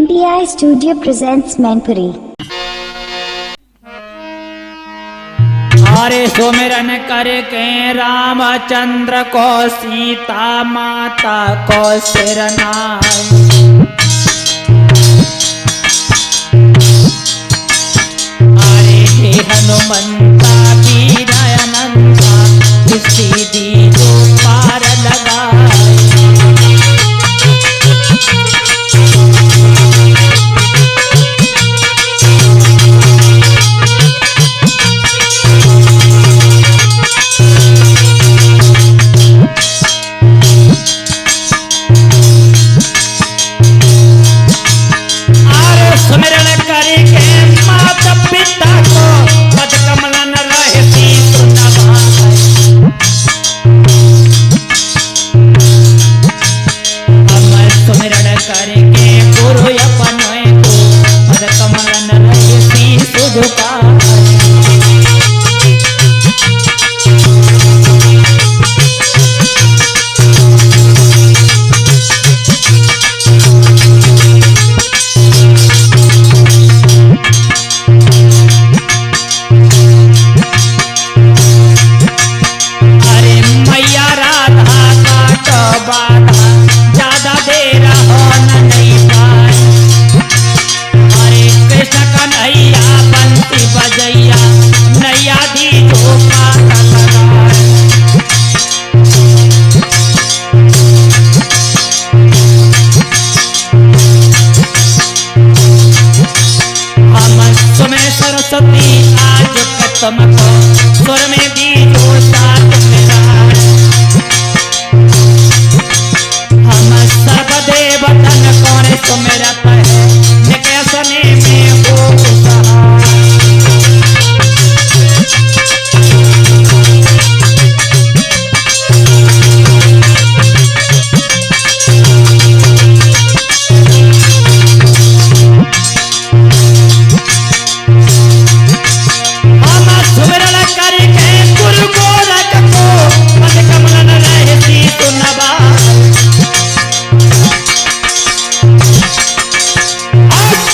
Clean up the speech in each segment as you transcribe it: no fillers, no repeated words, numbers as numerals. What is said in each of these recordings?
MPI Studio presents Manpuri. अरे सुमिरन करके रामचंद्र को सीता माता को सिर नाय। अरे हे हनुमंता वीर अनंता किसी दी जो पार लगाए। सुमिरन करके माता पिता को पद कमलन रहती हम सुमिरन करके गुरु अपन को पद कमलन रहती सुझुका। सरस्वती आज तुमको सुर में दीजो साथ मेरा। हम सर्वदेव धन कौन सुमिरत है निकसने में हो सहाय।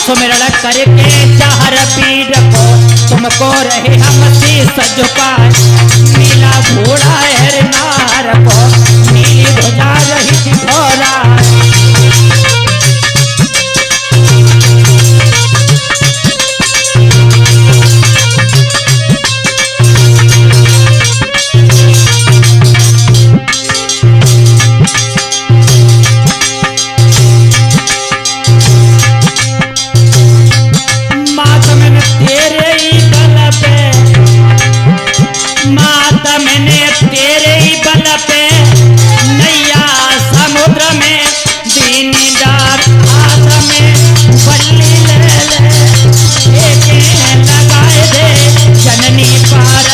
सुमिरन करके चाहर पीर को तुमको रहे हमसे सजुपाए। नीला घोड़ा हर नार को नीली ध्वजा रही घोड़ा। माता मैंने तेरे ही बल पे नैया समुद्र में दीनदार हाथ में बल्ली ले एक लगाए दे जननी पार।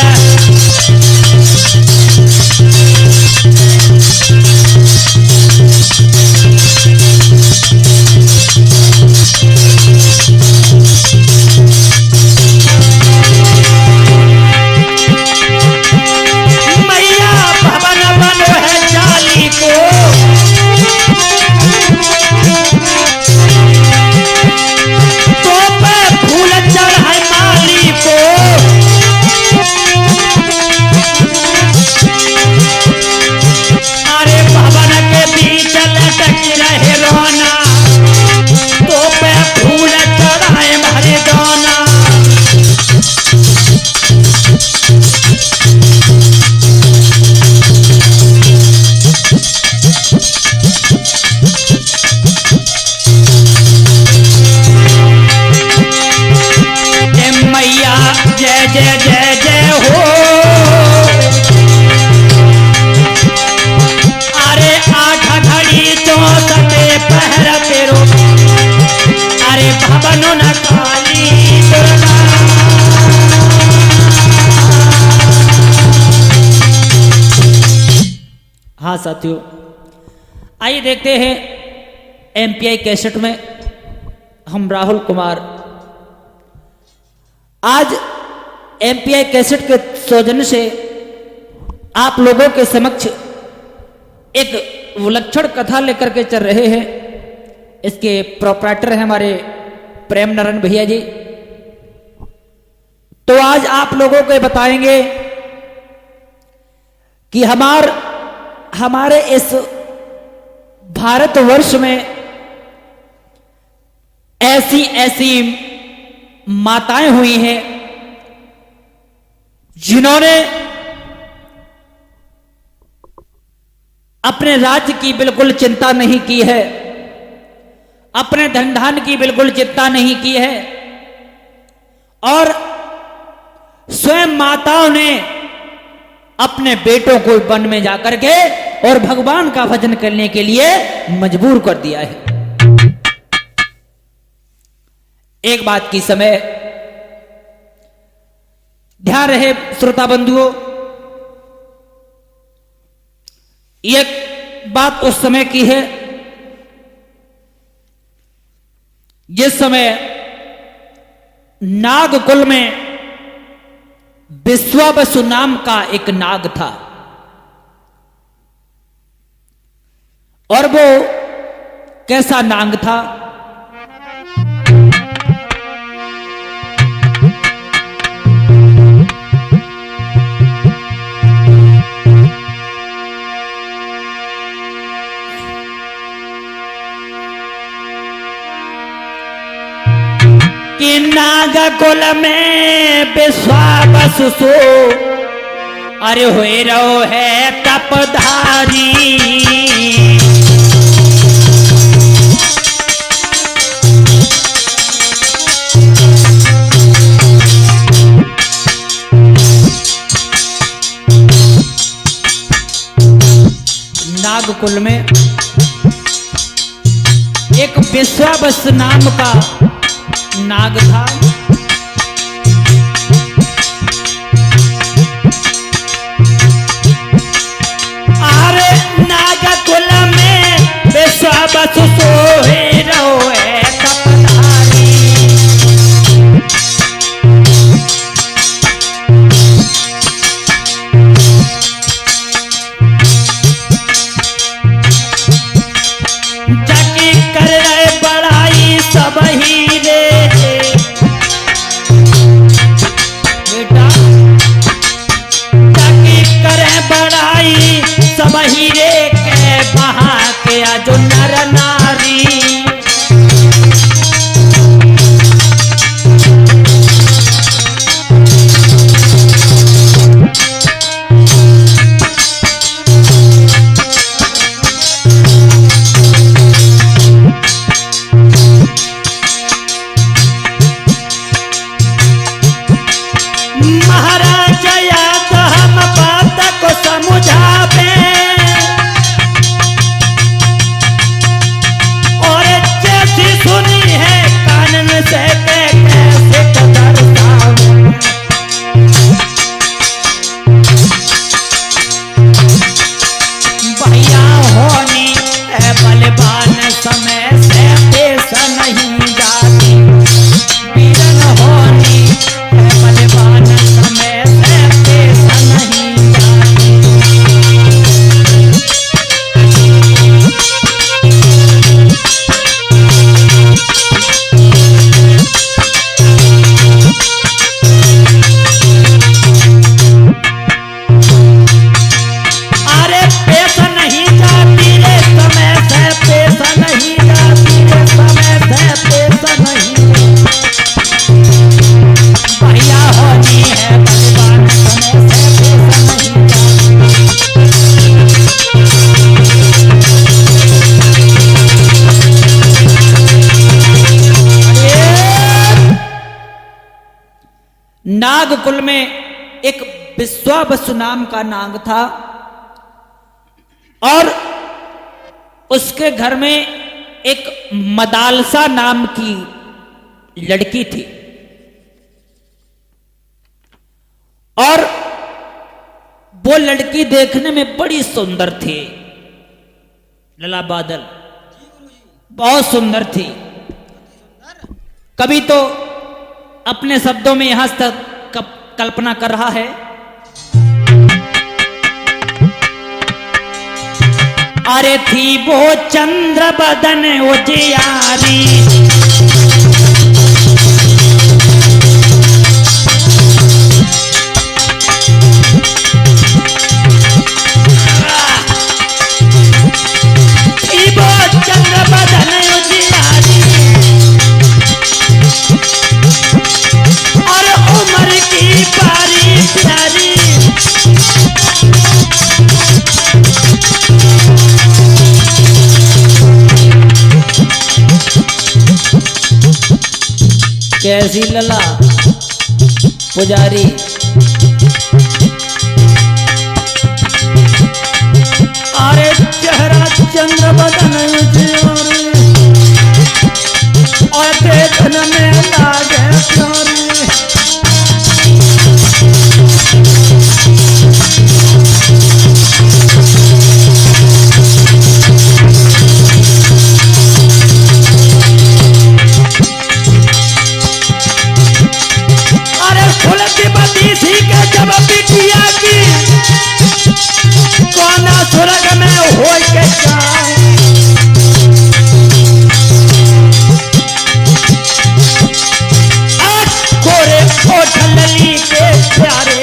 जय जय जय जय हो। अरे 8 घड़ी 64 पहर तेरो। अरे भवनो न काली दुर्गा। हाँ साथियों, आइए देखते हैं एमपीआई कैसेट में हम राहुल कुमार आज एमपीआई कैसेट के सौजन्य से आप लोगों के समक्ष एक विलक्षण कथा लेकर के चल रहे हैं। इसके प्रोपराइटर हैं हमारे प्रेम नारायण भैया जी। तो आज आप लोगों को बताएंगे कि हमारे इस भारतवर्ष में ऐसी ऐसी माताएं हुई हैं जिन्होंने अपने राज्य की बिल्कुल चिंता नहीं की है, अपने धन धान की बिल्कुल चिंता नहीं की है, और स्वयं माताओं ने अपने बेटों को वन में जाकर के और भगवान का भजन करने के लिए मजबूर कर दिया है। एक बात की समय ध्यान रहे श्रोता बंधुओं, एक बात उस समय की है जिस समय नागकुल में विश्वावसु नाम का एक नाग था, और वो कैसा नाग था? कि नागकुल में विश्वावसु सो अरे हुए रहो है तपधारी। नागकुल में एक विश्वावसु नाम का नाग था। अरे नागकुल में विश्वावसु सोए रहो है तपधारी। जाके कर रहे बड़ाई सब ही सब हीरे के बहा के जो नर नारी। महाराज या तो हम बात को समझावे, सुनी है कानन से कैसे कदरता भैया होनी है बलवान समय से पेश नहीं जाती। वीरन होनी है बलवान समय से पेश नहीं जाती। नागकुल में एक विश्वावसु नाम का नाग था, और उसके घर में एक मदालसा नाम की लड़की थी, और वो लड़की देखने में बड़ी सुंदर थी। लला बादल बहुत सुंदर थी। कभी तो अपने शब्दों में यहां तक कल्पना कर रहा है अरे थी वो चंद्र बदन उजियारी, थी वो चंद्र बदन उजियारी, और उम्र की पारी प्यारी, कैसी लला पुजारी। अरे चेहरा चंद्र बदन उजियारी, और देखने में लागे प्यारी। जब बिटिया की कोना स्वर्ग में हो के जाए, गोरे ओठ लली के प्यारे,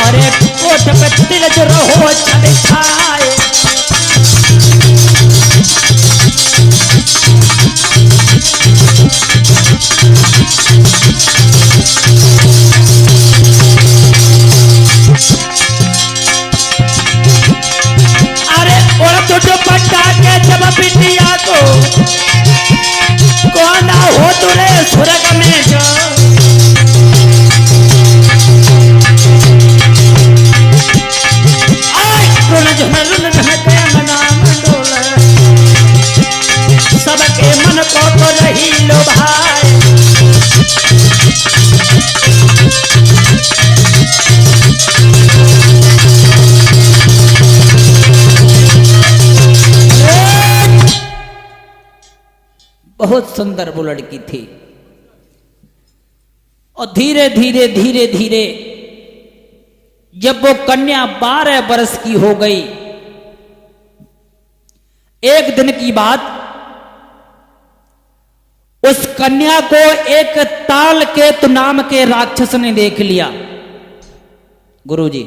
अरे ओठ पे तिल जो रहो छल छाए, दुपट्टा के जब बिटिया को कोना हो तुरे स्वर्ग में जो, सबके मन को तो रही लो भाई, बहुत सुंदर वो लड़की थी। और धीरे धीरे धीरे धीरे जब वो कन्या 12 वर्ष की हो गई, एक दिन की बात, उस कन्या को एक तालकेत नाम के राक्षस ने देख लिया। गुरुजी,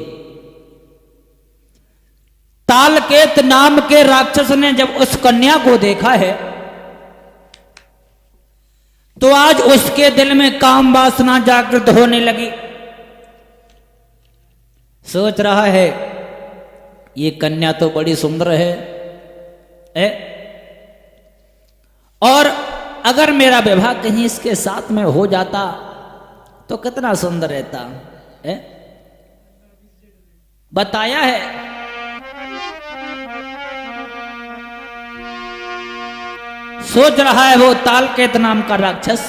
तालकेत नाम के राक्षस ने जब उस कन्या को देखा है तो आज उसके दिल में काम वासना जागृत होने लगी। सोच रहा है ये कन्या तो बड़ी सुंदर है और अगर मेरा विवाह कहीं इसके साथ में हो जाता तो कितना सुंदर रहता है। बताया है सोच रहा है वो तालकेत नाम का राक्षस।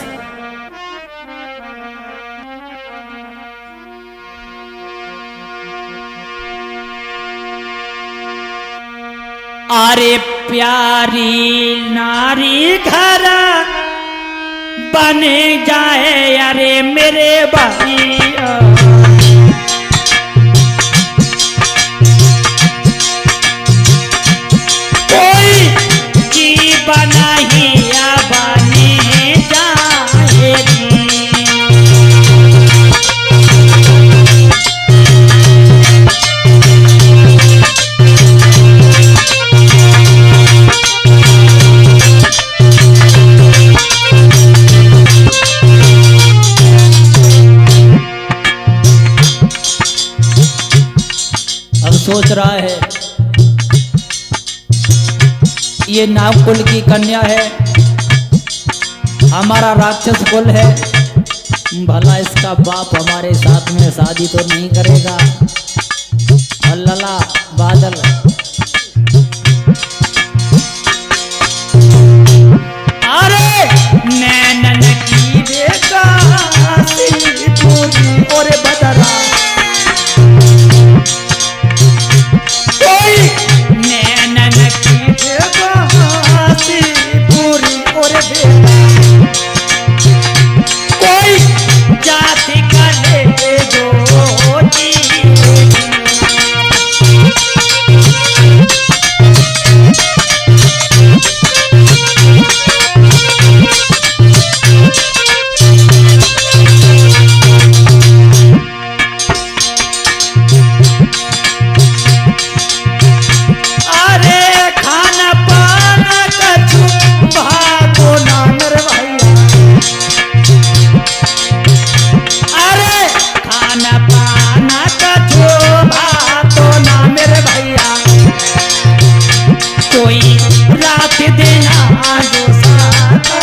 अरे प्यारी नारी घर बने जाए, अरे मेरे भाई कोई बना ही बने जाएगी। अब सोच रहा है ये नागकुल की कन्या है, हमारा राक्षस कुल है, भला इसका बाप हमारे साथ में शादी तो नहीं करेगा। अल्लाह बादल अरे नैनन की देखा और बदरा कोई नैनन की देखा पूरी और कोई जाति का ले जो जो साता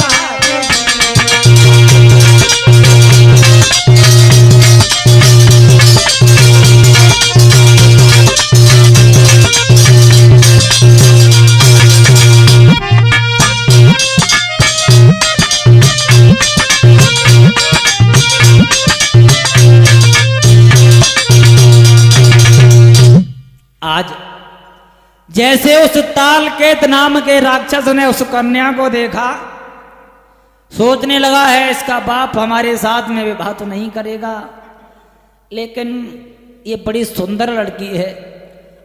आज जैसे उस तालकेत नाम के राक्षस ने उस कन्या को देखा, सोचने लगा है इसका बाप हमारे साथ में विवाह तो नहीं करेगा, लेकिन ये बड़ी सुंदर लड़की है,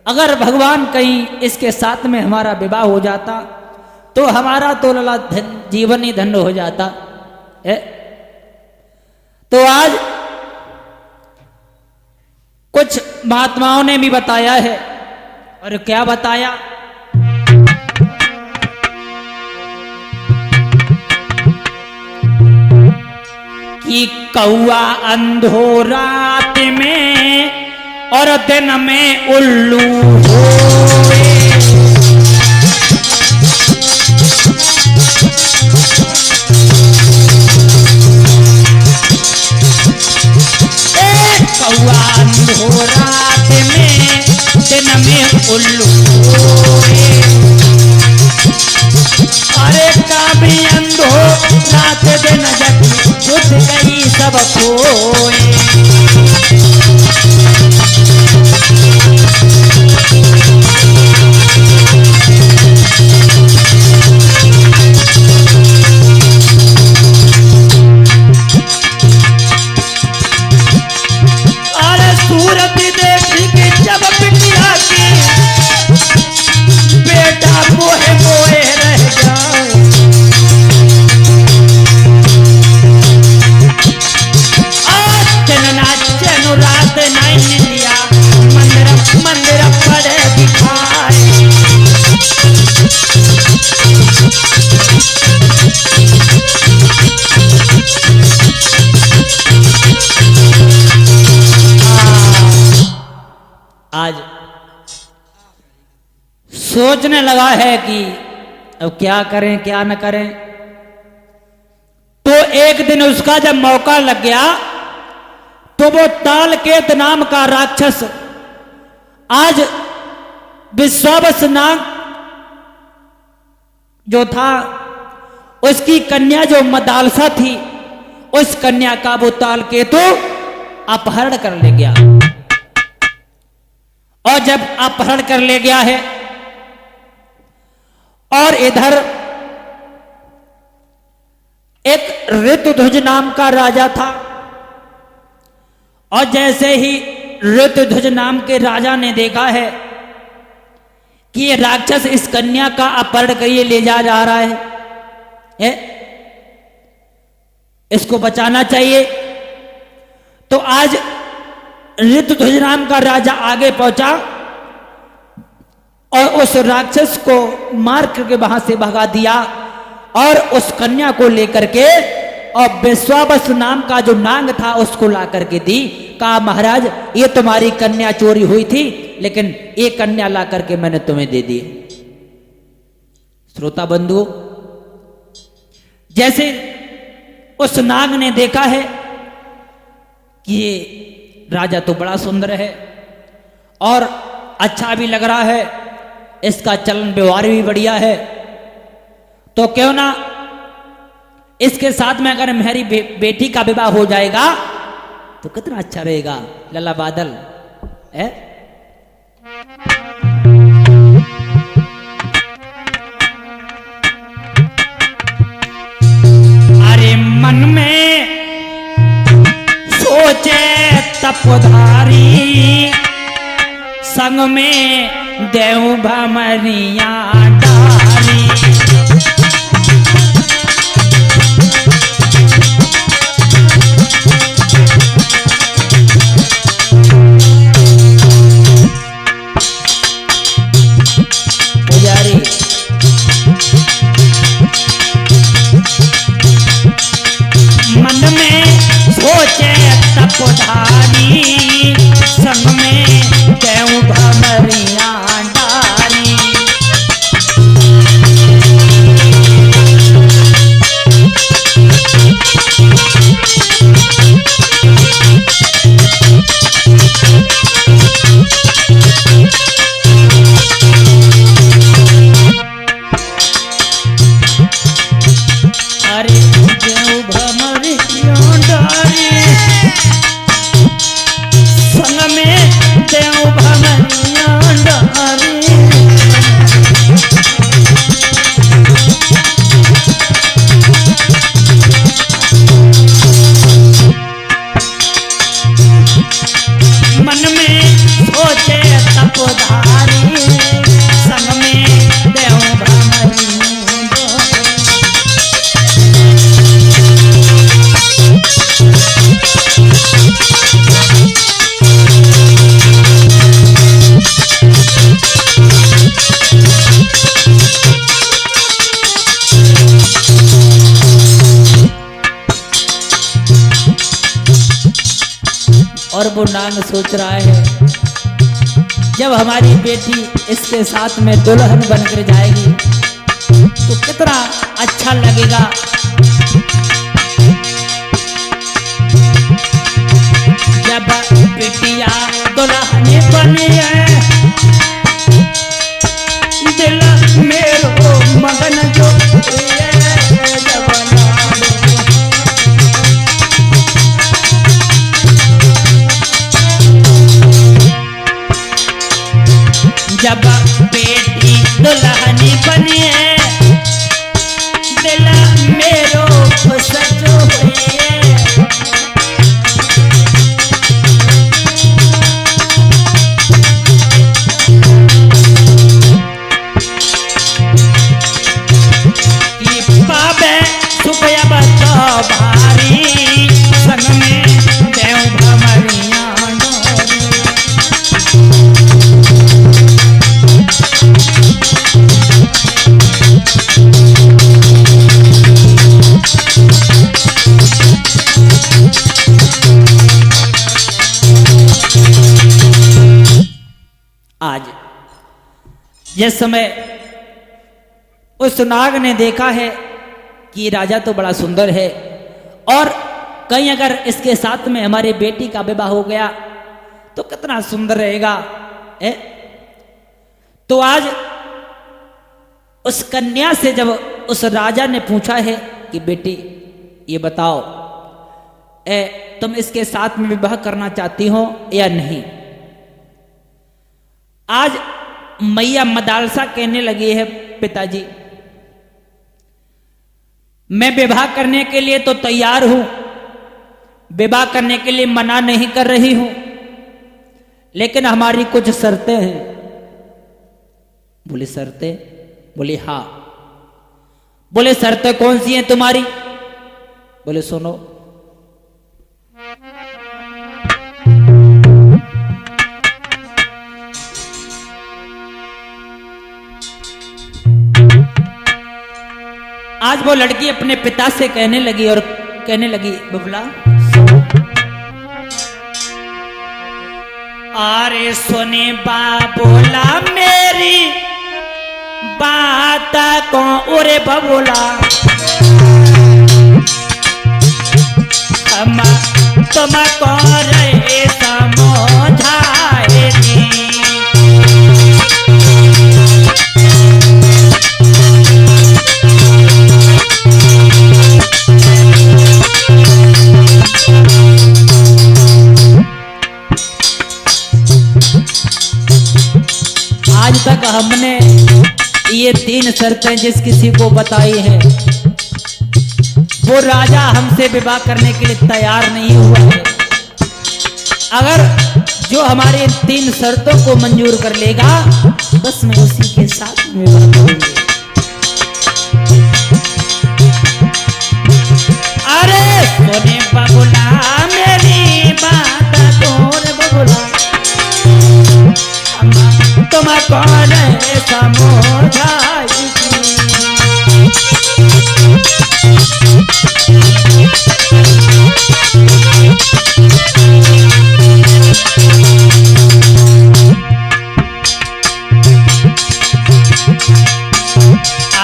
अगर भगवान कहीं इसके साथ में हमारा विवाह हो जाता तो हमारा तो लला जीवन ही धन्य हो जाता है। तो आज कुछ महात्माओं ने भी बताया है, और क्या बताया, कि कौआ अंधो रात में और दिन में उल्लू होए, कौआ अंधो रात में दिन में उल्लू होए, अरे कामी अंधो रात दिन जग बुझ गई सब खोए। सूरत देख के जब बिटिया के बेटा मोहे मोहे रह जाए, आज चलना चलो रात नहीं लिया, मंदिर मंदिर पड़े दिखाए, आज सोचने लगा है कि अब क्या करें क्या न करें। तो एक दिन उसका जब मौका लग गया तो वो तालकेत नाम का राक्षस आज विश्वावस नाग जो था उसकी कन्या जो मदालसा थी, उस कन्या का वो तालकेतु अपहरण कर ले गया। और जब अपहरण कर ले गया है और इधर एक ऋतुध्वज नाम का राजा था, और जैसे ही ऋतुध्वज नाम के राजा ने देखा है कि ये राक्षस इस कन्या का अपहरण करिए ले जा रहा है, इसको बचाना चाहिए, तो आज ऋतुध्वज नाम का राजा आगे पहुंचा और उस राक्षस को मार करके वहां से भगा दिया, और उस कन्या को लेकर के और विश्वावस नाम का जो नाग था उसको ला करके दी। कहा महाराज ये तुम्हारी कन्या चोरी हुई थी, लेकिन ये कन्या ला करके मैंने तुम्हें दे दी। श्रोता बंधु, जैसे उस नाग ने देखा है कि ये राजा तो बड़ा सुंदर है और अच्छा भी लग रहा है, इसका चलन व्यवहार भी बढ़िया है, तो क्यों ना इसके साथ में अगर मेरी बेटी का विवाह हो जाएगा तो कितना अच्छा रहेगा। लला बादल है, अरे मन में सोचे तपधारी, संग में देव भमरिया डारी, पुजारी मन में सोचे तपधारी, संग में देव भमरिया डारी, अरे देव भमरिया डारी संग में देव भमरिया डारी मन में सोचे तपधारी संग में देव भमरिया और वो नांग सोच रहा है जब हमारी बेटी इसके साथ में दुल्हन बनकर जाएगी तो कितना अच्छा लगेगा। जब बेटिया दुल्हन बनी है दिल मेरो मगन जो जब बेटी दुल्हनी बनी है दिल मेरो खुश जो हुई है। कि पावे सुख अब तो भारी संग में देव भमरिया आज जिस समय उस नाग ने देखा है कि राजा तो बड़ा सुंदर है और कहीं अगर इसके साथ में हमारी बेटी का विवाह हो गया तो कितना सुंदर रहेगा तो आज उस कन्या से जब उस राजा ने पूछा है कि बेटी ये बताओ तुम इसके साथ में विवाह करना चाहती हो या नहीं। आज मैया मदालसा कहने लगी है पिताजी मैं विवाह करने के लिए तो तैयार हूं, विवाह करने के लिए मना नहीं कर रही हूं, लेकिन हमारी कुछ शर्तें हैं। बोले शर्तें? बोले हाँ। बोले शर्तें कौन सी हैं तुम्हारी? बोले सुनो। आज वो लड़की अपने पिता से कहने लगी और कहने लगी बबला अरे सुने बाबोला मेरी बात को उरे बबोला हम तुमको रे समझाए आज तक हमने ये 3 शर्तें जिस किसी को बताई हैं वो राजा हमसे विवाह करने के लिए तैयार नहीं हुआ है। अगर जो हमारे 3 शर्तों को मंजूर कर लेगा बस मैं उसी के साथ विवाह करूंगी। अरे सोने बबुला मेरी बात तोरे बबुला तुम कौन समझाई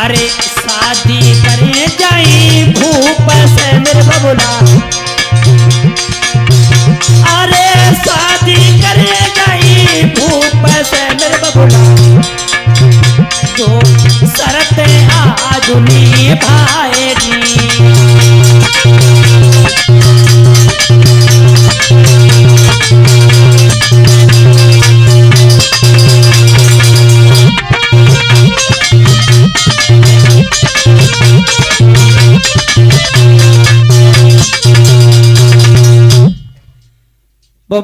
अरे शादी करे जाई भूप से मेरे बबुला अरे शादी करे जाई भूप से मेरे बबुला जो शरतें आज निभाएगी वो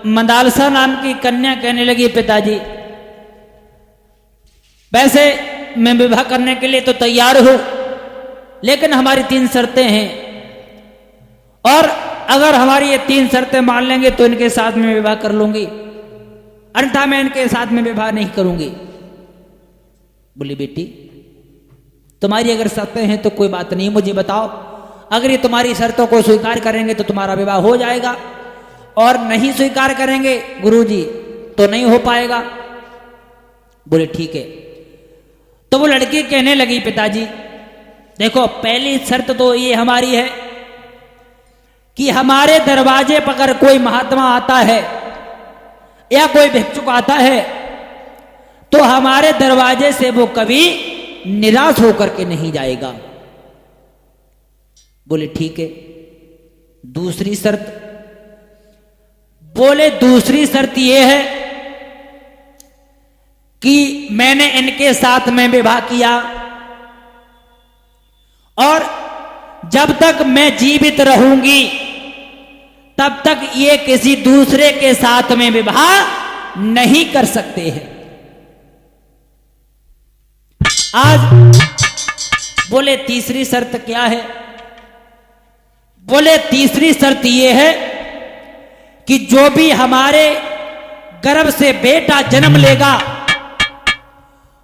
मंदालसा नाम की कन्या कहने लगी, पिताजी वैसे मैं विवाह करने के लिए तो तैयार हूं, लेकिन हमारी 3 शर्तें हैं, और अगर हमारी ये 3 शर्तें मान लेंगे तो इनके साथ में विवाह कर लूंगी, अन्यथा मैं इनके साथ में विवाह नहीं करूंगी। बोली, बेटी तुम्हारी अगर शर्तें हैं तो कोई बात नहीं, मुझे बताओ, अगर ये तुम्हारी शर्तों को स्वीकार करेंगे तो तुम्हारा विवाह हो जाएगा, और नहीं स्वीकार करेंगे गुरुजी तो नहीं हो पाएगा। बोले ठीक है। तो वो लड़की कहने लगी, पिताजी देखो, पहली शर्त तो ये हमारी है कि हमारे दरवाजे पर अगर कोई महात्मा आता है या कोई भिक्षुक आता है तो हमारे दरवाजे से वो कभी निराश होकर के नहीं जाएगा। बोले ठीक है। दूसरी शर्त? बोले दूसरी शर्त ये है कि मैंने इनके साथ में विवाह किया और जब तक मैं जीवित रहूंगी तब तक ये किसी दूसरे के साथ में विवाह नहीं कर सकते हैं। आज बोले तीसरी शर्त क्या है? बोले तीसरी शर्त ये है कि जो भी हमारे गर्भ से बेटा जन्म लेगा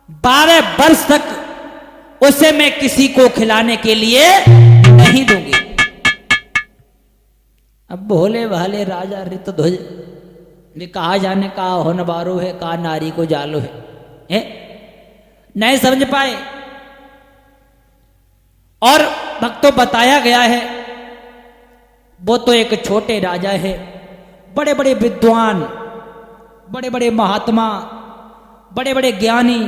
12 वर्ष तक उसे मैं किसी को खिलाने के लिए नहीं दूंगी। अब भोले भाले राजा ऋतध्वज ने कहा जाने का होन बारो है, कहा नारी को जालो है, नहीं समझ पाए। और भक्तों बताया गया है वो तो एक छोटे राजा है, बड़े बड़े विद्वान, बड़े बड़े महात्मा, बड़े बड़े ज्ञानी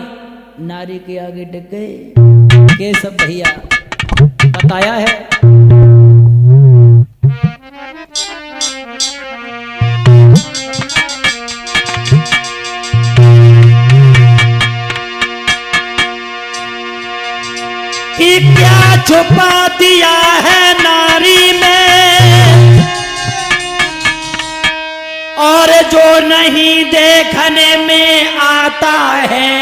नारी के आगे डग गए। के सब भैया बताया है। कि क्या छुपा दिया है नारी में और जो नहीं देखने में आता है,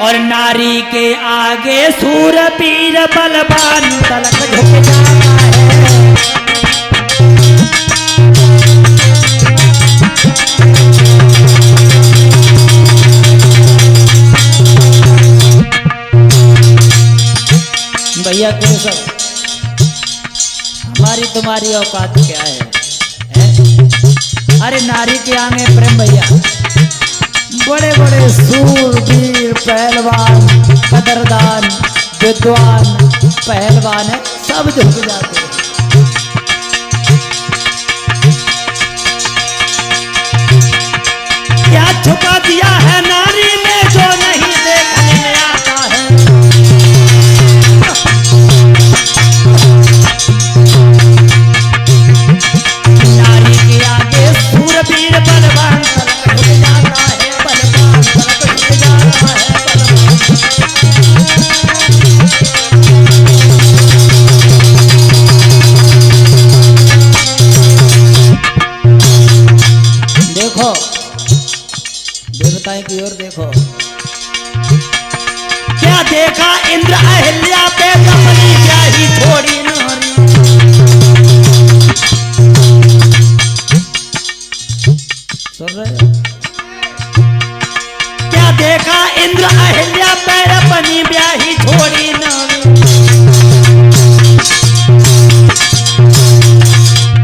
और नारी के आगे सूरवीर बलवान तलक झुक जाता है। भैया क्यों सब हमारी तुम्हारी औकात क्या है? अरे नारी के आगे प्रेम भैया, बड़े बड़े सूरवीर पहलवान, कदरदान, विद्वान पहलवान है, सब झुक जाते हैं। क्या छुपा दिया है नारी में जो नहीं देखने में आता है? नारी के आगे सूरवीर बलवान तलक झुक जाता है, बलवान तलक झुक जाता है, देखो देवताएं की ओर देखो। क्या देखा इंद्र अहिल्या पे अपनी ब्याही छोड़ी नारी। सुन रहे हो? क्या देखा इंद्र अहिल्या पे अपनी ब्याही छोड़ी नारी।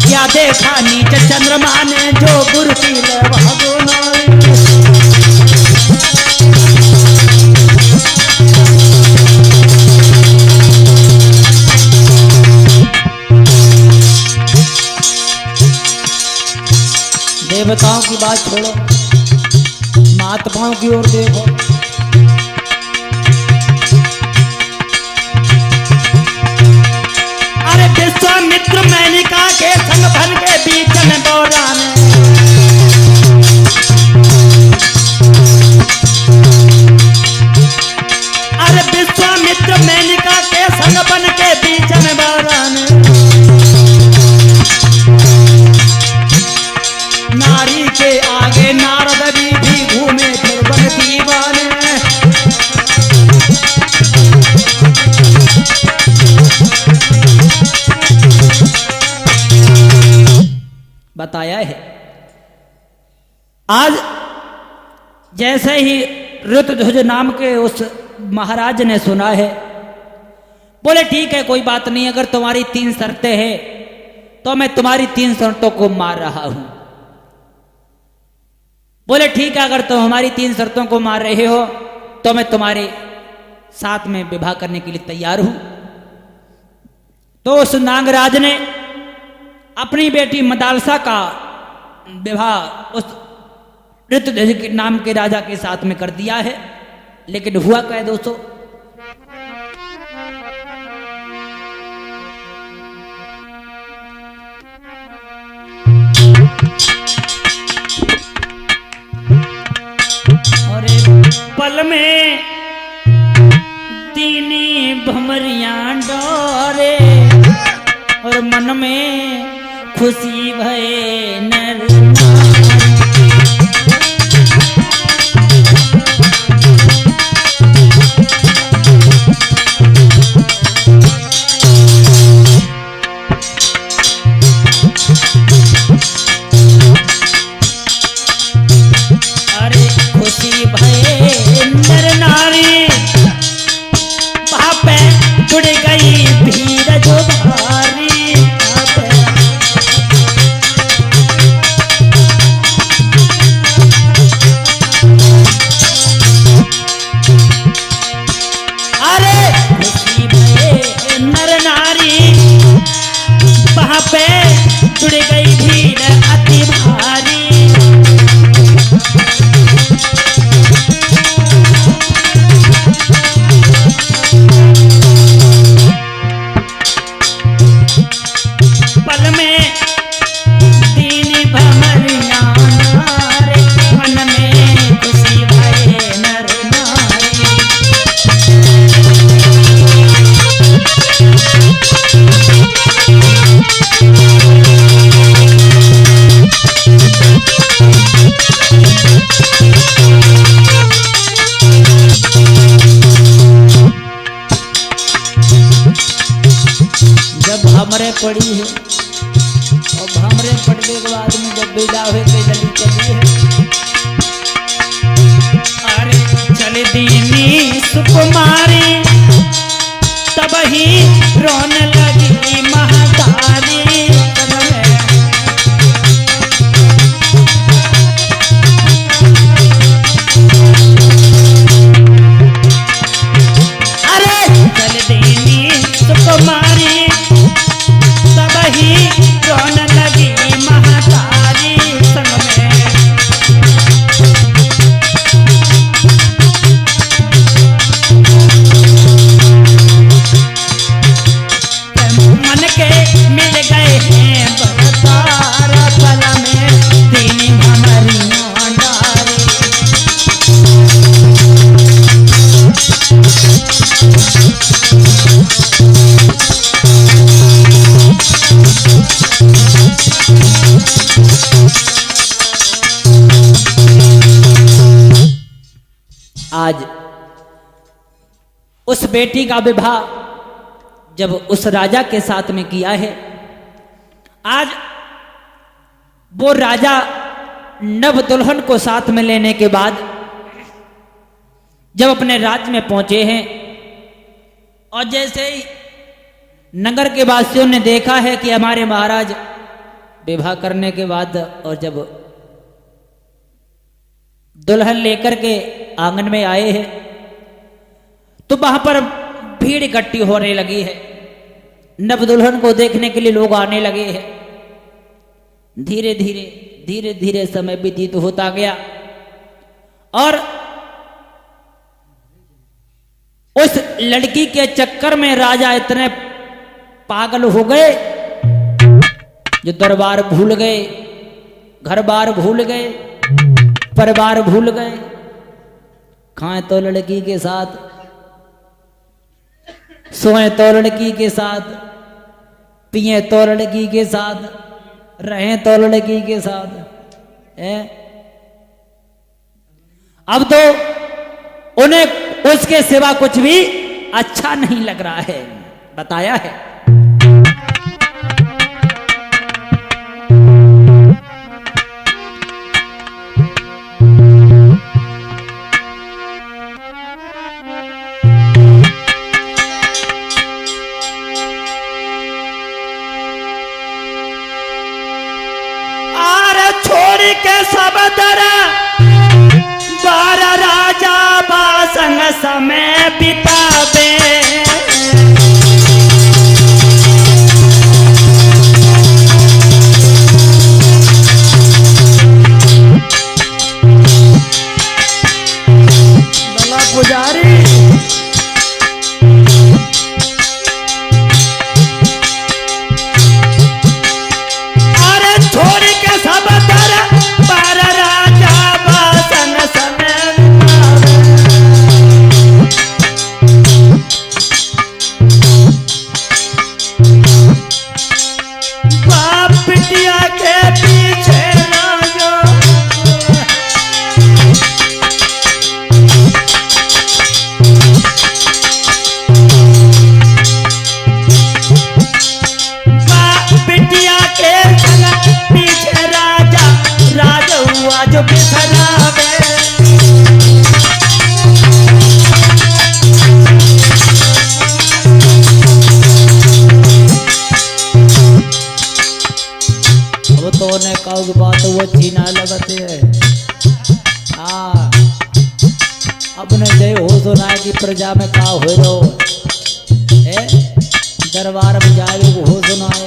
क्या देखा नीच चंद्रमा ने जो गुरु की भागो नारी। देवताओं की बात छोड़ो, महात्माओं की ओर देखो। अरे विश्वामित्र मेनका के संग भन के बीच में बौरान। अरे विश्वामित्र मेनका के संग बन के बीच में बौरान। बताया है। आज जैसे ही ऋतध्वज नाम के उस महाराज ने सुना है, बोले ठीक है कोई बात नहीं, अगर तुम्हारी 3 शर्तें हैं तो मैं तुम्हारी 3 शर्तों को मार रहा हूं। बोले ठीक है, अगर तुम हमारी 3 शर्तों को मार रहे हो तो मैं तुम्हारे साथ में विवाह करने के लिए तैयार हूं। तो उस नागराज ने अपनी बेटी मदालसा का विवाह उस ऋतध्वज के नाम के राजा के साथ में कर दिया है। लेकिन हुआ क्या है दोस्तों, और पल में दीनी भमरियां डोरे और मन में खुशी भये नर भमरे पड़ी है और भमरे पड़ने के बाद में जब विदा हुए तो जल्दी चली है। अरे चल दीनी सुकुमारी तब ही रोने लगी महतारी। अरे चल दीनी सुकुमारी रोने लगी महतारी संग में। मन के मिल गए हैं बरसार पल में दीनी भमरियां डारी। आज उस बेटी का विवाह जब उस राजा के साथ में किया है, आज वो राजा नव दुल्हन को साथ में लेने के बाद जब अपने राज्य में पहुंचे हैं और जैसे ही नगर के वासियों ने देखा है कि हमारे महाराज विवाह करने के बाद और जब दुल्हन लेकर के आंगन में आए हैं तो वहां पर भीड़ इकट्ठी होने लगी है। नव दुल्हन को देखने के लिए लोग आने लगे हैं। धीरे धीरे धीरे धीरे समय व्यतीत होता गया और उस लड़की के चक्कर में राजा इतने पागल हो गए जो दरबार भूल गए, घर बार भूल गए, परिवार भूल गए। खाएं तो लड़की के साथ, सोएं तो लड़की के साथ, पिए तो लड़की के साथ, रहें तो लड़की के साथ है। अब तो उन्हें उसके सिवा कुछ भी अच्छा नहीं लग रहा है, बताया है। सब दर बार राजा बासंग समय बितावे। लला पुजारी जो बिसरावे। वो तो ने काउ बात वो चीना लगते है। हाँ अपने जय हो सुनाए की प्रजा में का हो रो है दरबार में जाए हो सुनाए।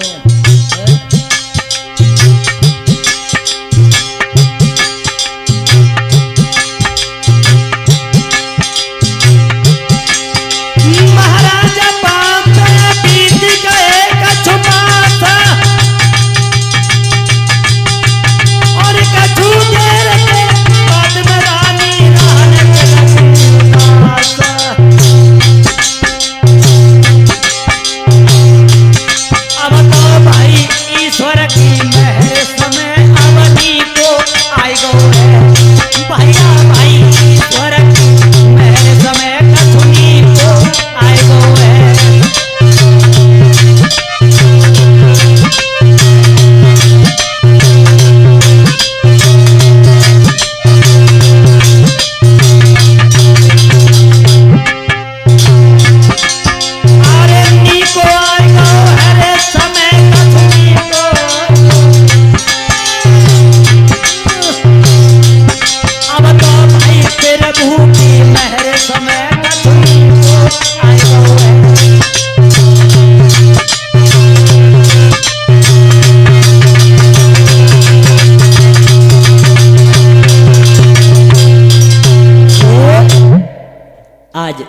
आज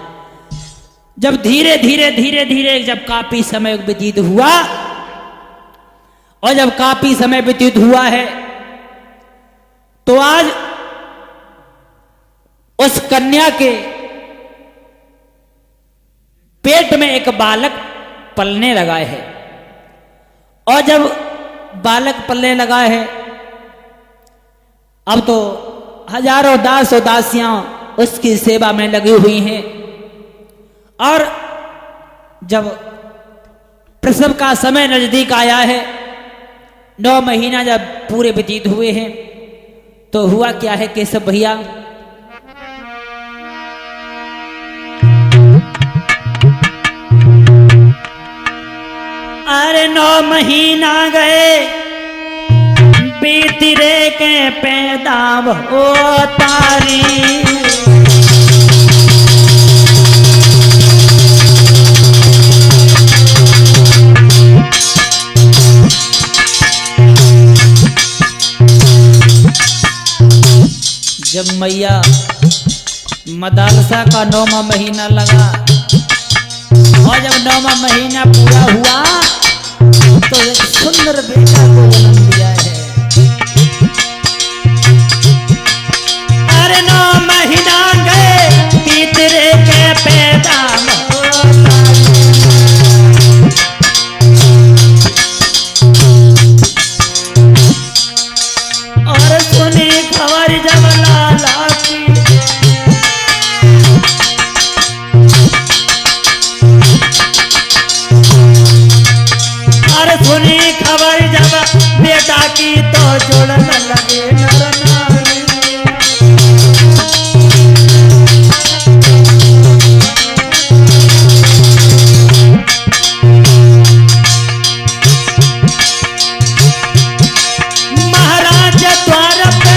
जब धीरे धीरे जब काफी समय व्यतीत हुआ और जब काफी समय व्यतीत हुआ है तो आज उस कन्या के पेट में एक बालक पलने लगा है। और जब बालक पलने लगा है अब तो हजारों दास और दासियां उसकी सेवा में लगी हुई हैं। और जब प्रसव का समय नजदीक आया है 9 महीना जब पूरे व्यतीत हुए हैं तो हुआ क्या है केशव भैया अरे 9 महीना गए बीती रे के पैदा हो तारी। जब मैया मदरसा का 9वां महीना लगा और जब 9वां महीना पूरा हुआ तो एक सुंदर बेटा को जन्म दिया है। अरे 9 महीना गए तीसरे के पैदा और सुनी खबर जब लाला की और सुनी खबर जब बेटा की तो जोड़न लगे नर नारी। महाराज द्वार पे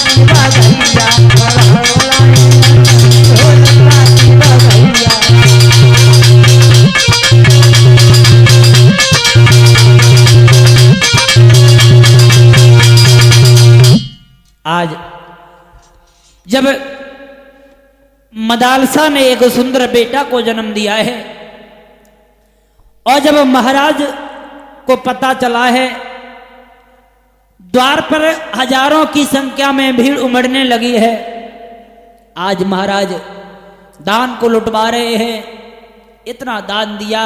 की बधैया, ढोलका की बधैया। आज जब मदालसा ने एक सुंदर बेटा को जन्म दिया है और जब महाराज को पता चला है, द्वार पर हजारों की संख्या में भीड़ उमड़ने लगी है। आज महाराज दान को लुटवा रहे हैं। इतना दान दिया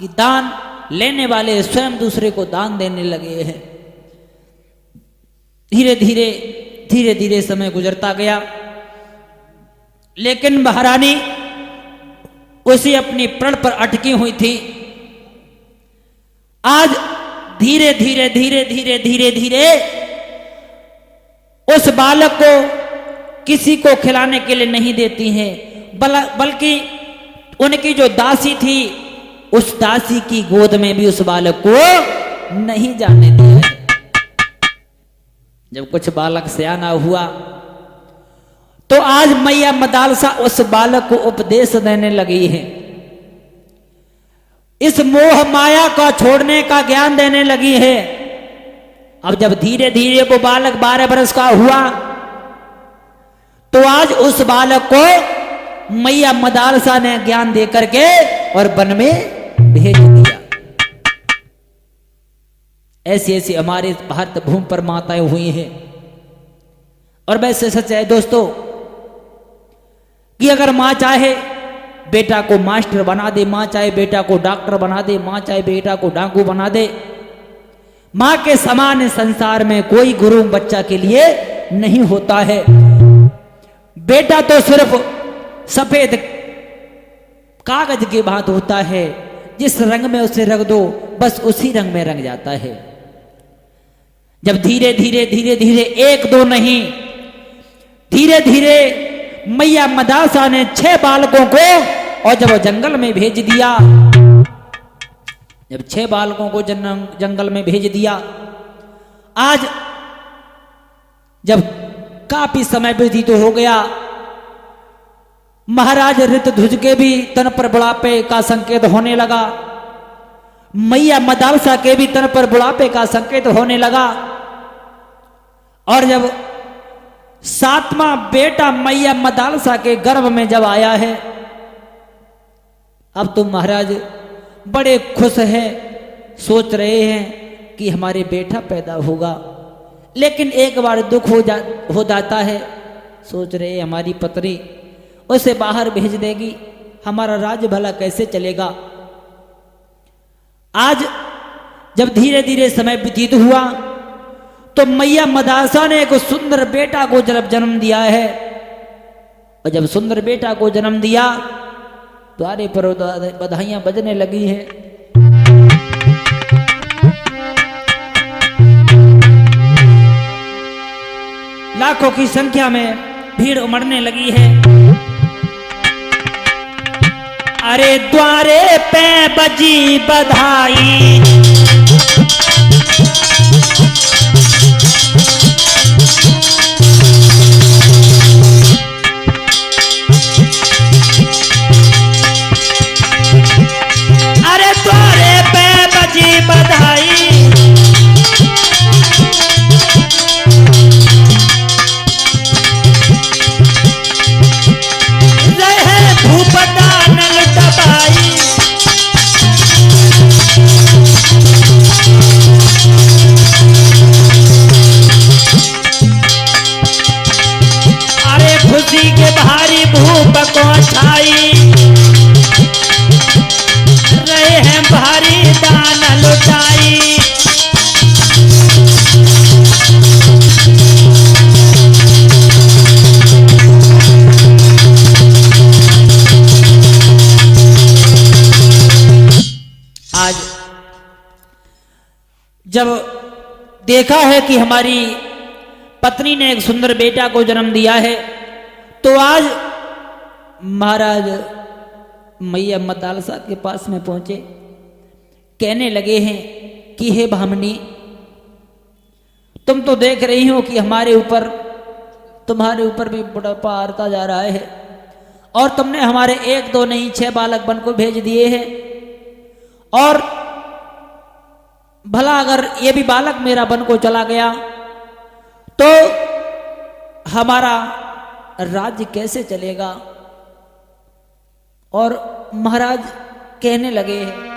कि दान लेने वाले स्वयं दूसरे को दान देने लगे हैं। धीरे धीरे धीरे धीरे समय गुजरता गया, लेकिन महारानी उसी अपनी प्रण पर अटकी हुई थी। आज धीरे धीरे धीरे धीरे धीरे धीरे उस बालक को किसी को खिलाने के लिए नहीं देती है, बल्कि उनकी जो दासी थी उस दासी की गोद में भी उस बालक को नहीं जाने दिया है। जब कुछ बालक सयाना हुआ तो आज मैया मदालसा उस बालक को उपदेश देने लगी है। इस मोह माया का छोड़ने का ज्ञान देने लगी है। अब जब धीरे धीरे वो बालक 12 वर्ष का हुआ तो आज उस बालक को मैया मदालसा ने ज्ञान दे करके और वन में भेज दिया। ऐसी ऐसी हमारे भारत भूमि पर माताएं हुई हैं। और वैसे सच है दोस्तों कि अगर मां चाहे बेटा को मास्टर बना दे, मां चाहे बेटा को डॉक्टर बना दे, मां चाहे बेटा को डाकू बना दे, मां के समान संसार में कोई गुरु बच्चा के लिए नहीं होता है। बेटा तो सिर्फ सफेद कागज की बात होता है, जिस रंग में उसे रंग दो बस उसी रंग में रंग जाता है। जब धीरे धीरे धीरे धीरे एक दो नहीं, धीरे धीरे मैया मदालसा ने 6 बालकों को और जब वो जंगल में भेज दिया, जब 6 बालकों को जंगल में भेज दिया, आज जब काफी समय व्यतीत हो गया, महाराज ऋतध्वज के भी तन पर बुढ़ापे का संकेत होने लगा, मैया मदालसा के भी तन पर बुढ़ापे का संकेत होने लगा। और जब 7वां बेटा मैया मदालसा के गर्भ में जब आया है, अब तो महाराज बड़े खुश हैं, सोच रहे हैं कि हमारे बेटा पैदा होगा। लेकिन एक बार दुख हो जाता है, सोच रहे हमारी पत्नी उसे बाहर भेज देगी, हमारा राज्य भला कैसे चलेगा। आज जब धीरे धीरे समय व्यतीत हुआ तो मैया मदालसा ने एक सुंदर बेटा को जब जन्म दिया है। और जब सुंदर बेटा को जन्म दिया द्वारे पर बधाइयां बजने लगी हैं। लाखों की संख्या में भीड़ उमड़ने लगी है। अरे द्वारे पे बजी बधाई, अरे द्वारे पे बजी बधाई, रहे भूपदानल दबाई, अरे खुशी के भारी भूप को छाई, रहे हैं भारी दान लुटाई। आज जब देखा है कि हमारी पत्नी ने एक सुंदर बेटा को जन्म दिया है, तो आज महाराज मैया मदालसा के पास में पहुंचे, कहने लगे हैं कि हे भामनी, तुम तो देख रही हो कि हमारे ऊपर तुम्हारे ऊपर भी बुढ़ापा आता जा रहा है और तुमने हमारे 1 2 नहीं 6 बालक बन को भेज दिए हैं। और भला अगर ये भी बालक मेरा बन को चला गया तो हमारा राज्य कैसे चलेगा। और महाराज कहने लगे हैं,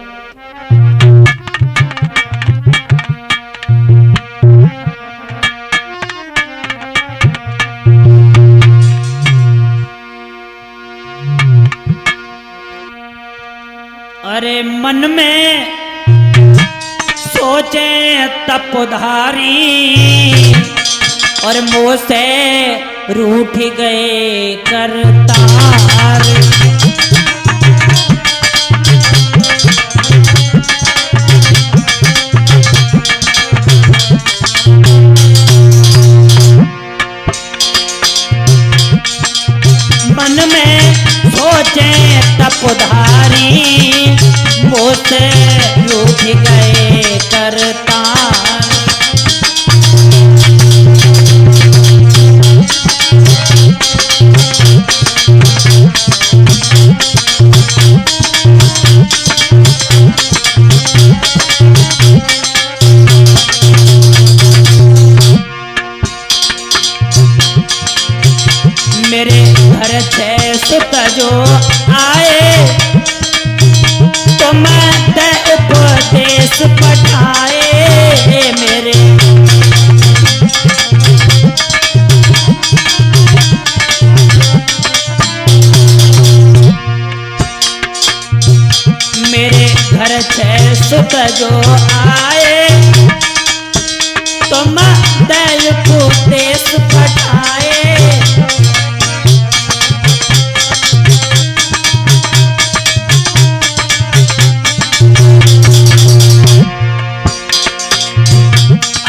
अरे मन में सोचे तपधारी और मुँह से रूठ गए करतार। मन में सोचे तपधारी मुँह से रूठ गए करतार। मेरे घर 6 सुत जो आए तो मैं ते उपदेश पठाए। मेरे मेरे घर 6 सुत जो आए तो मैं ते उपदेश पठाए।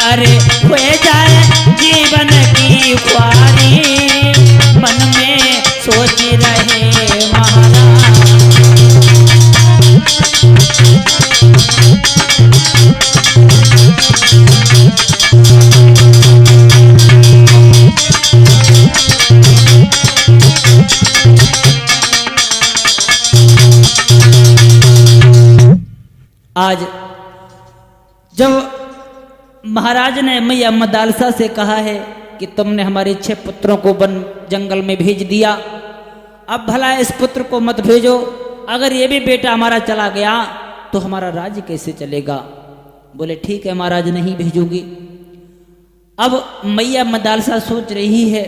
अरे हुए जाए जीवन की ख्वारी मन में सोच रहे महाराज। आज जब महाराज ने मैया मदालसा से कहा है कि तुमने हमारे 6 पुत्रों को वन जंगल में भेज दिया, अब भला इस पुत्र को मत भेजो। अगर ये भी बेटा हमारा चला गया तो हमारा राज्य कैसे चलेगा। बोले ठीक है महाराज, नहीं भेजूंगी। अब मैया मदालसा सोच रही है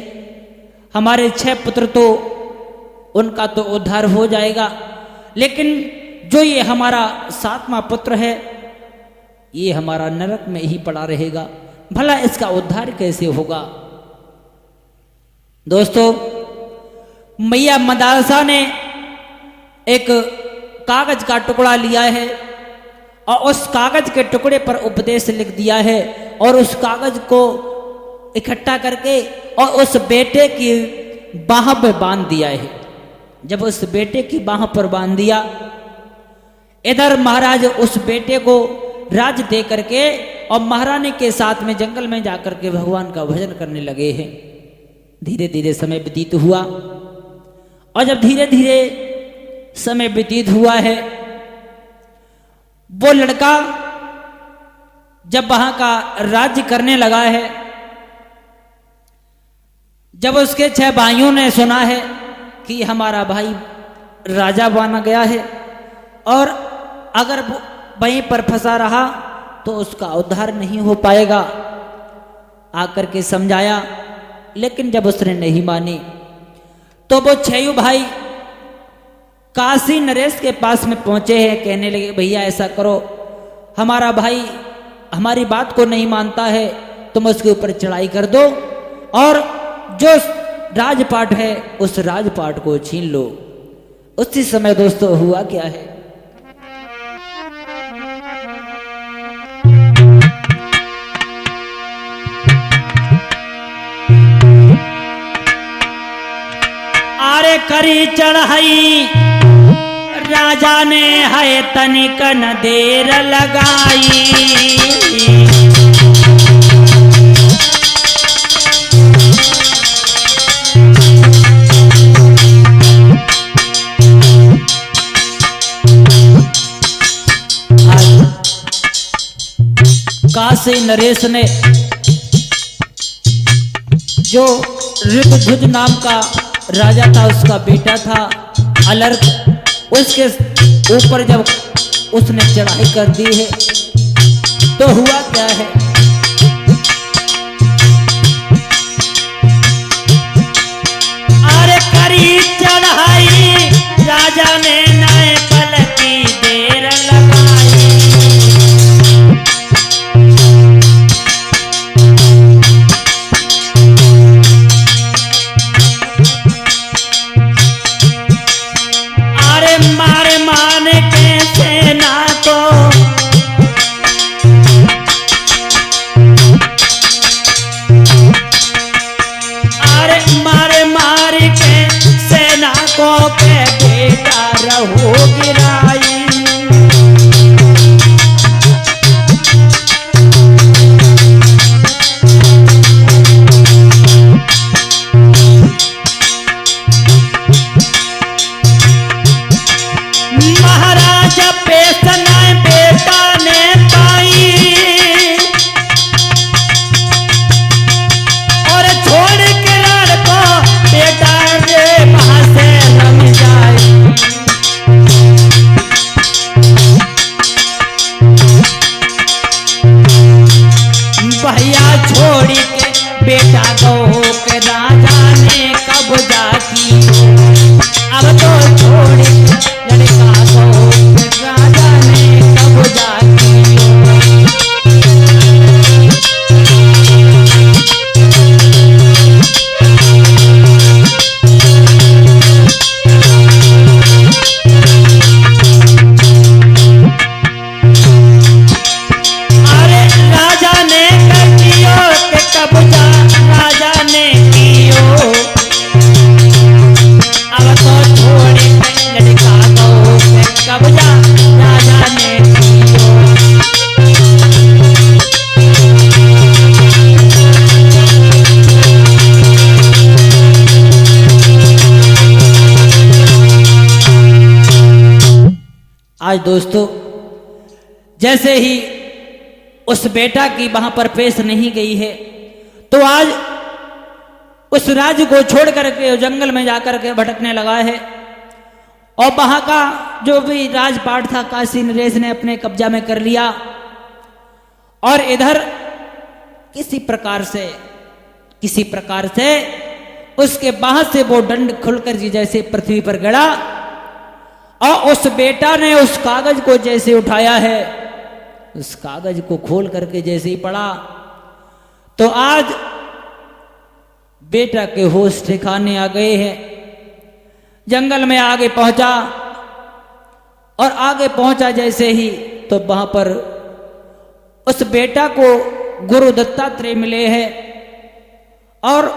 हमारे 6 पुत्र तो उनका तो उद्धार हो जाएगा, लेकिन जो ये हमारा 7वां पुत्र है ये हमारा नरक में ही पड़ा रहेगा, भला इसका उद्धार कैसे होगा। दोस्तों, मैया मदालसा ने एक कागज का टुकड़ा लिया है और उस कागज के टुकड़े पर उपदेश लिख दिया है और उस कागज को इकट्ठा करके और उस बेटे की बाह पे बांध दिया है। जब उस बेटे की बाह पर बांध दिया, इधर महाराज उस बेटे को राज दे करके और महारानी के साथ में जंगल में जाकर के भगवान का भजन करने लगे हैं। धीरे धीरे समय व्यतीत हुआ और जब धीरे धीरे समय व्यतीत हुआ है, वो लड़का जब वहां का राज्य करने लगा है, जब उसके 6 भाइयों ने सुना है कि हमारा भाई राजा बना गया है और अगर वहीं पर फंसा रहा तो उसका उद्धार नहीं हो पाएगा, आकर के समझाया। लेकिन जब उसने नहीं मानी तो वो 6 भाई काशी नरेश के पास में पहुंचे हैं। कहने लगे भैया ऐसा करो, हमारा भाई हमारी बात को नहीं मानता है, तुम उसके ऊपर चढ़ाई कर दो और जो राजपाट है उस राजपाट को छीन लो। उसी समय दोस्तों हुआ क्या है, आरे करी चढ़ाई राजा ने है तनिक न देर लगाई। काशी नरेश ने जो ऋतुध्वज नाम का राजा था, उसका बेटा था अलर्क, उसके ऊपर जब उसने चढ़ाई कर दी है तो हुआ क्या है। अरे करी चढ़ाई राजा ने नए पल की देर लगाई। अरे मारे माने के सेना को पे बेटा रहो गिराई। महाराजा पे सनाए बेटा ने पाई और छोड़ के लड़को बेटा रे वहां से रम जाए। भैया छोड़ के बेटा को के राजा ने कब्जा की। अब तो छोड़ के लड़का को के राजा ने कब्जा की। आज दोस्तों जैसे ही उस बेटा की वहां पर पेश नहीं गई है तो आज उस राज्य को छोड़ करके जंगल में जाकर के भटकने लगा है और वहां का जो भी राजपाट था काशी नरेश ने अपने कब्जा में कर लिया और इधर किसी प्रकार से उसके बाहर से वो दंड खुलकर जी जैसे पृथ्वी पर गड़ा और उस बेटा ने उस कागज को जैसे उठाया है, उस कागज को खोल करके जैसे ही पढ़ा तो आज बेटा के होश ठिकाने आ गए हैं। जंगल में आगे पहुंचा और आगे पहुंचा जैसे ही तो वहां पर उस बेटा को गुरु दत्तात्रेय मिले हैं और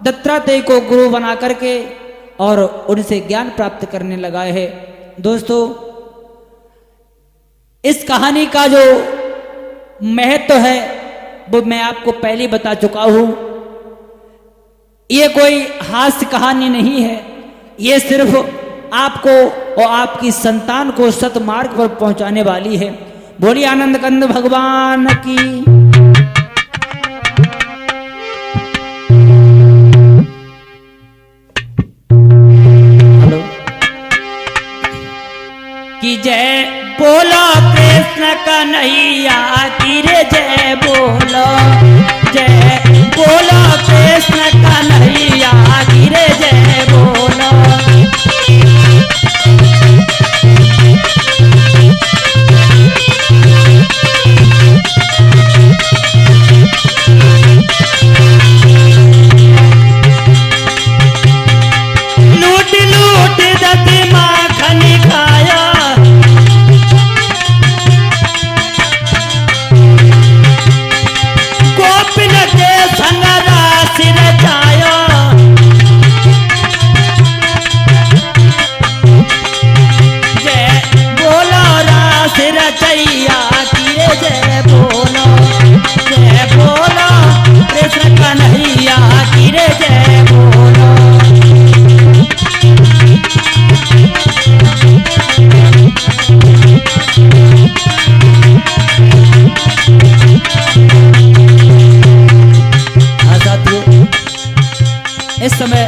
दत्तात्रेय को गुरु बना करके और उनसे ज्ञान प्राप्त करने लगा है। दोस्तों इस कहानी का जो महत्व है वो मैं आपको पहले बता चुका हूं। ये कोई हास्य कहानी नहीं है, ये सिर्फ आपको और आपकी संतान को सतमार्ग पर पहुंचाने वाली है। बोलिए आनंद कंद भगवान की। कि जय बोलो कृष्ण कन्हैया की रे, जय बोलो कृष्ण कन्हैया की रे, जय बोलो। लूट लूट दती माखन खाया, रचैया की रे, जय बोलो कृष्ण कन्हैया की रे, जय बोलो। समय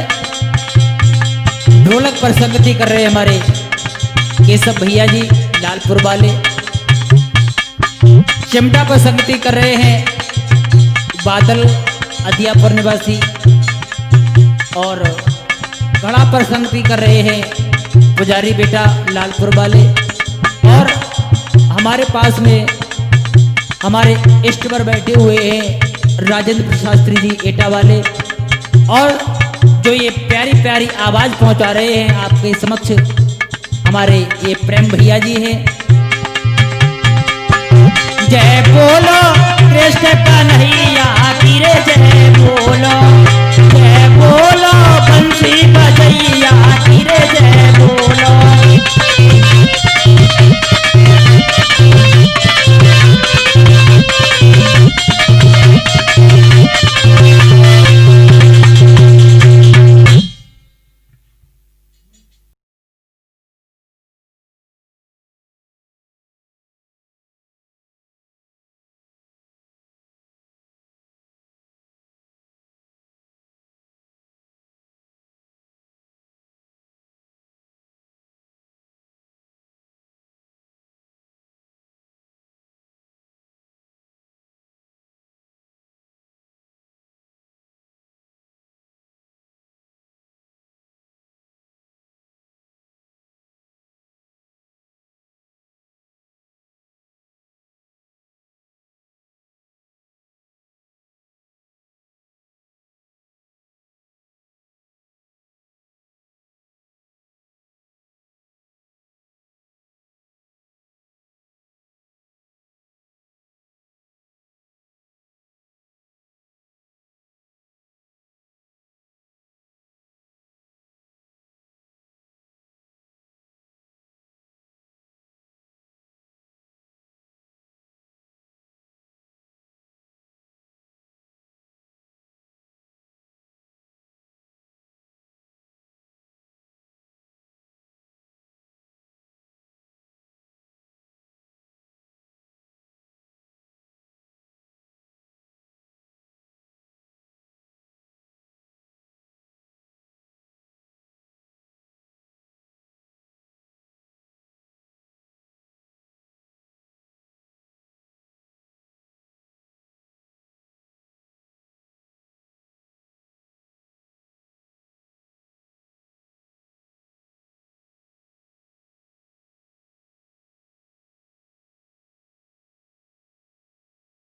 ढोलक पर संगति कर रहे हैं हमारे केशव भैया जी लालपुर वाले। चिमटा पर संगति कर रहे हैं बादल अदियापुर निवासी, और घड़ा पर संगति कर रहे हैं पुजारी बेटा लालपुर वाले। और हमारे पास में हमारे इष्ट पर बैठे हुए हैं राजेंद्र शास्त्री जी एटा वाले, और जो ये प्यारी प्यारी आवाज पहुंचा रहे हैं आपके समक्ष हमारे ये प्रेम भैया जी हैं। जय बोलो कृष्ण कन्हैया की रे, जय बोलो बंसी बजैया की रे, जय बोलो